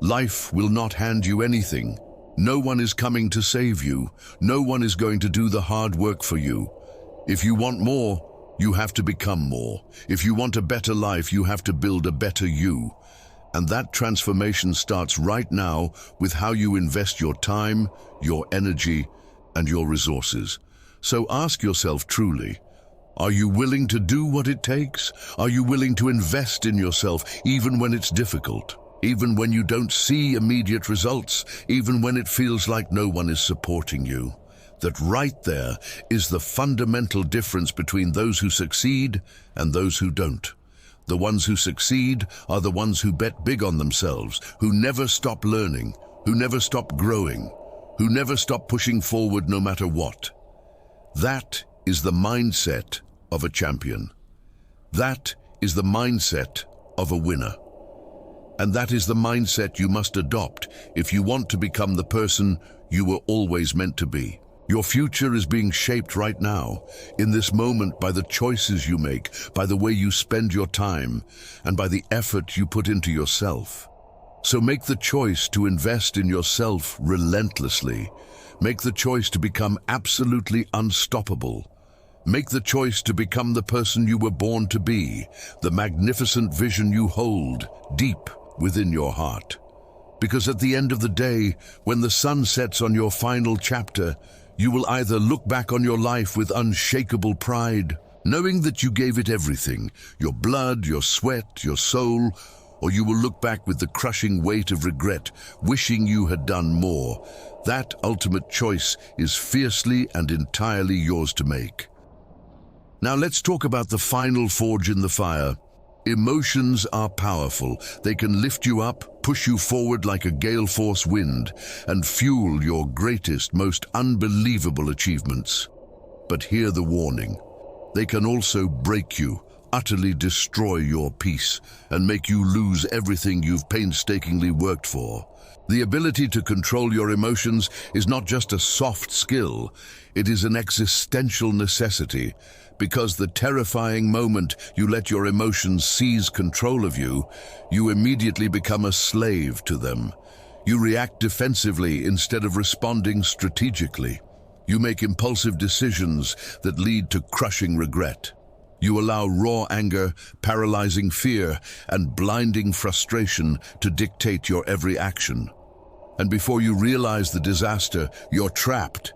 Speaker 1: Life will not hand you anything. No one is coming to save you. No one is going to do the hard work for you. If you want more, you have to become more. If you want a better life, you have to build a better you. And that transformation starts right now with how you invest your time, your energy, and your resources. So ask yourself truly, are you willing to do what it takes? Are you willing to invest in yourself even when it's difficult? Even when you don't see immediate results? Even when it feels like no one is supporting you? That right there is the fundamental difference between those who succeed and those who don't. The ones who succeed are the ones who bet big on themselves, who never stop learning, who never stop growing, who never stop pushing forward no matter what. That is the mindset of a champion. That is the mindset of a winner. And that is the mindset you must adopt if you want to become the person you were always meant to be. Your future is being shaped right now, in this moment, by the choices you make, by the way you spend your time, and by the effort you put into yourself. So make the choice to invest in yourself relentlessly. Make the choice to become absolutely unstoppable. Make the choice to become the person you were born to be, the magnificent vision you hold deep within your heart. Because at the end of the day, when the sun sets on your final chapter, you will either look back on your life with unshakable pride, knowing that you gave it everything, your blood, your sweat, your soul, or you will look back with the crushing weight of regret, wishing you had done more. That ultimate choice is fiercely and entirely yours to make. Now let's talk about the final forge in the fire. Emotions are powerful. They can lift you up, push you forward like a gale force wind, and fuel your greatest, most unbelievable achievements. But hear the warning. They can also break you, utterly destroy your peace, and make you lose everything you've painstakingly worked for. The ability to control your emotions is not just a soft skill, it is an existential necessity, because the terrifying moment you let your emotions seize control of you, you immediately become a slave to them. You react defensively instead of responding strategically. You make impulsive decisions that lead to crushing regret. You allow raw anger, paralyzing fear, and blinding frustration to dictate your every action. And before you realize the disaster, you're trapped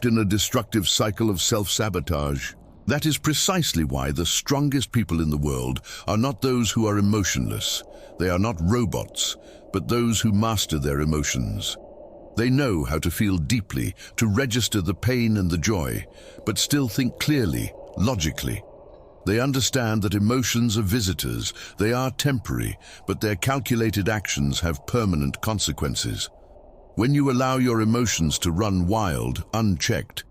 Speaker 1: in a destructive cycle of self-sabotage. That is precisely why the strongest people in the world are not those who are emotionless. They are not robots, but those who master their emotions. They know how to feel deeply, to register the pain and the joy, but still think clearly, logically. They understand that emotions are visitors. They are temporary, but their calculated actions have permanent consequences. When you allow your emotions to run wild, unchecked,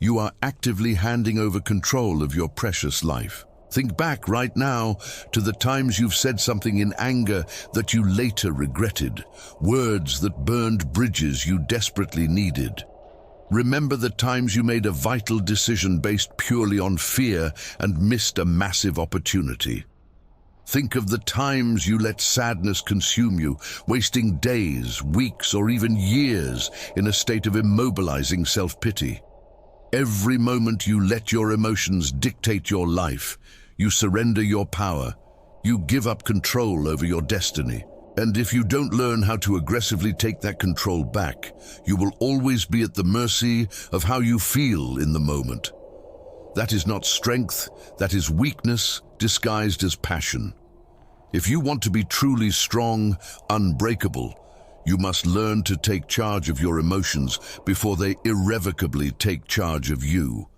Speaker 1: you are actively handing over control of your precious life. Think back right now to the times you've said something in anger that you later regretted, words that burned bridges you desperately needed. Remember the times you made a vital decision based purely on fear and missed a massive opportunity. Think of the times you let sadness consume you, wasting days, weeks, or even years in a state of immobilizing self-pity. Every moment you let your emotions dictate your life, you surrender your power, you give up control over your destiny. And if you don't learn how to aggressively take that control back, you will always be at the mercy of how you feel in the moment. That is not strength, that is weakness disguised as passion. If you want to be truly strong, unbreakable, you must learn to take charge of your emotions before they irrevocably take charge of you.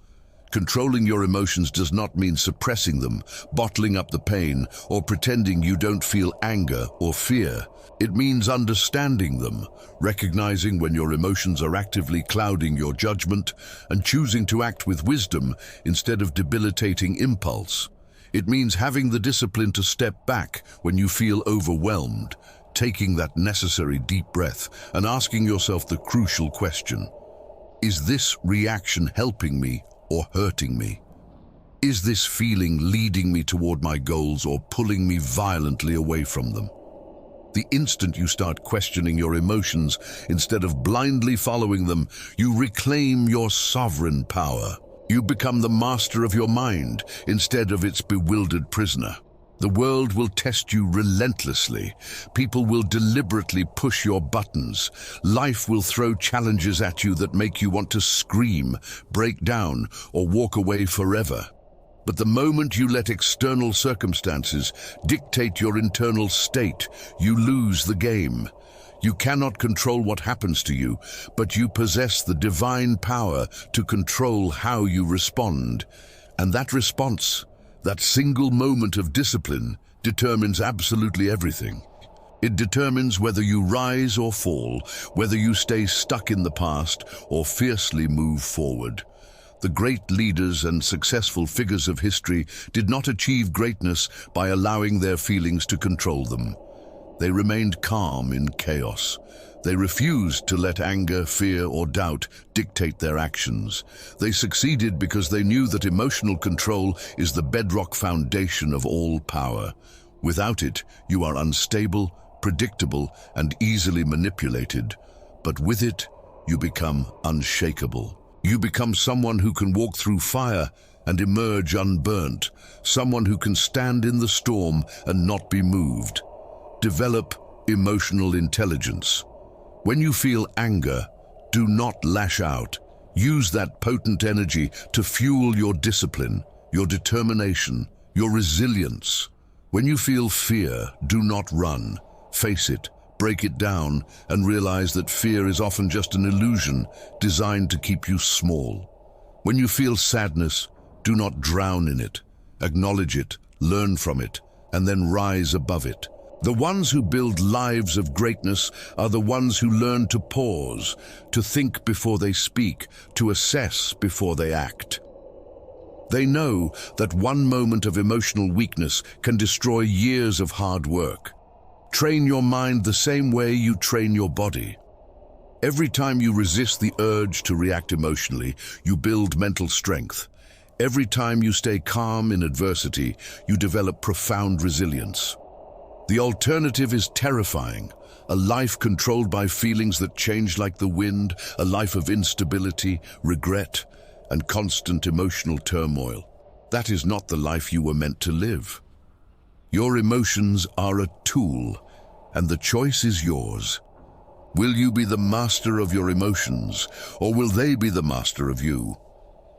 Speaker 1: Controlling your emotions does not mean suppressing them, bottling up the pain, or pretending you don't feel anger or fear. It means understanding them, recognizing when your emotions are actively clouding your judgment, and choosing to act with wisdom instead of debilitating impulse. It means having the discipline to step back when you feel overwhelmed, taking that necessary deep breath and asking yourself the crucial question: is this reaction helping me or hurting me? Is this feeling leading me toward my goals or pulling me violently away from them? The instant you start questioning your emotions instead of blindly following them, you reclaim your sovereign power. You become the master of your mind instead of its bewildered prisoner. The world will test you relentlessly. People will deliberately push your buttons. Life will throw challenges at you that make you want to scream, break down, or walk away forever. But the moment you let external circumstances dictate your internal state, you lose the game. You cannot control what happens to you, but you possess the divine power to control how you respond. And that response, that single moment of discipline, determines absolutely everything. It determines whether you rise or fall, whether you stay stuck in the past or fiercely move forward. The great leaders and successful figures of history did not achieve greatness by allowing their feelings to control them. They remained calm in chaos. They refused to let anger, fear, or doubt dictate their actions. They succeeded because they knew that emotional control is the bedrock foundation of all power. Without it, you are unstable, predictable, and easily manipulated. But with it, you become unshakable. You become someone who can walk through fire and emerge unburnt, someone who can stand in the storm and not be moved. Develop emotional intelligence. When you feel anger, do not lash out. Use that potent energy to fuel your discipline, your determination, your resilience. When you feel fear, do not run. Face it, break it down, and realize that fear is often just an illusion designed to keep you small. When you feel sadness, do not drown in it. Acknowledge it, learn from it, and then rise above it. The ones who build lives of greatness are the ones who learn to pause, to think before they speak, to assess before they act. They know that one moment of emotional weakness can destroy years of hard work. Train your mind the same way you train your body. Every time you resist the urge to react emotionally, you build mental strength. Every time you stay calm in adversity, you develop profound resilience. The alternative is terrifying, a life controlled by feelings that change like the wind, a life of instability, regret, and constant emotional turmoil. That is not the life you were meant to live. Your emotions are a tool, and the choice is yours. Will you be the master of your emotions, or will they be the master of you?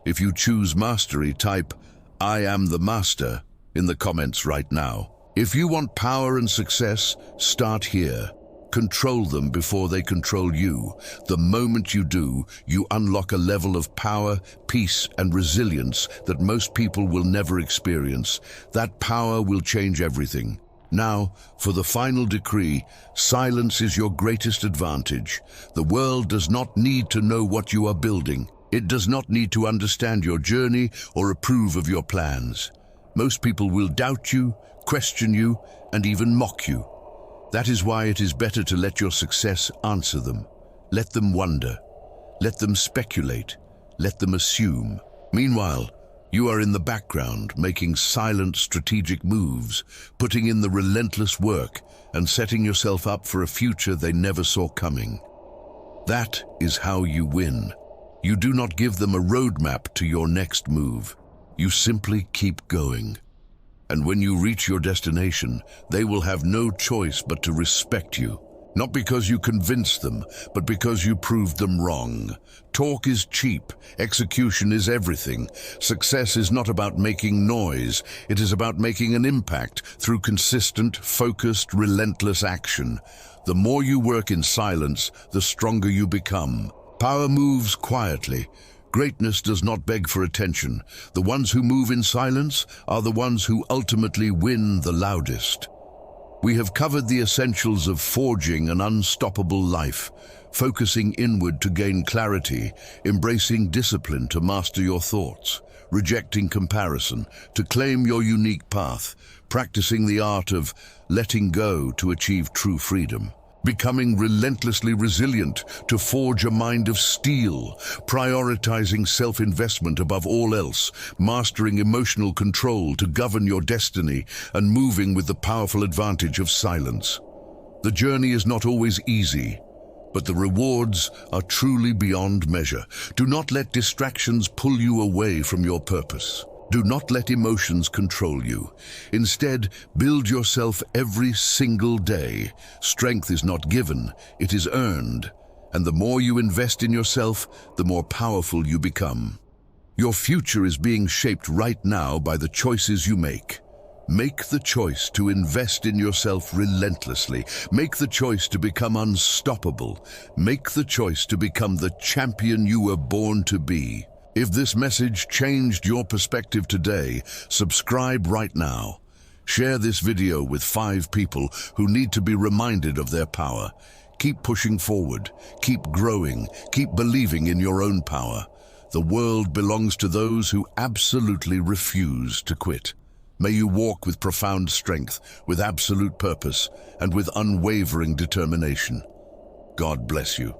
Speaker 1: If you choose mastery, type, "I am the master," in the comments right now. If you want power and success, start here. Control them before they control you. The moment you do, you unlock a level of power, peace, and resilience that most people will never experience. That power will change everything. Now, for the final decree, silence is your greatest advantage. The world does not need to know what you are building. It does not need to understand your journey or approve of your plans. Most people will doubt you, question you, and even mock you. That is why it is better to let your success answer them. Let them wonder. Let them speculate. Let them assume. Meanwhile, you are in the background, making silent, strategic moves, putting in the relentless work, and setting yourself up for a future they never saw coming. That is how you win. You do not give them a roadmap to your next move. You simply keep going. And when you reach your destination, they will have no choice but to respect you. Not because you convinced them, but because you proved them wrong. Talk is cheap. Execution is everything. Success is not about making noise. It is about making an impact through consistent, focused, relentless action. The more you work in silence, the stronger you become. Power moves quietly. Greatness does not beg for attention. The ones who move in silence are the ones who ultimately win the loudest. We have covered the essentials of forging an unstoppable life, focusing inward to gain clarity, embracing discipline to master your thoughts, rejecting comparison to claim your unique path, practicing the art of letting go to achieve true freedom. Becoming relentlessly resilient to forge a mind of steel, prioritizing self-investment above all else, mastering emotional control to govern your destiny, and moving with the powerful advantage of silence. The journey is not always easy, but the rewards are truly beyond measure. Do not let distractions pull you away from your purpose. Do not let emotions control you. Instead, build yourself every single day. Strength is not given, it is earned. And the more you invest in yourself, the more powerful you become. Your future is being shaped right now by the choices you make. Make the choice to invest in yourself relentlessly. Make the choice to become unstoppable. Make the choice to become the champion you were born to be. If this message changed your perspective today, subscribe right now. Share this video with 5 people who need to be reminded of their power. Keep pushing forward, keep growing, keep believing in your own power. The world belongs to those who absolutely refuse to quit. May you walk with profound strength, with absolute purpose, and with unwavering determination. God bless you.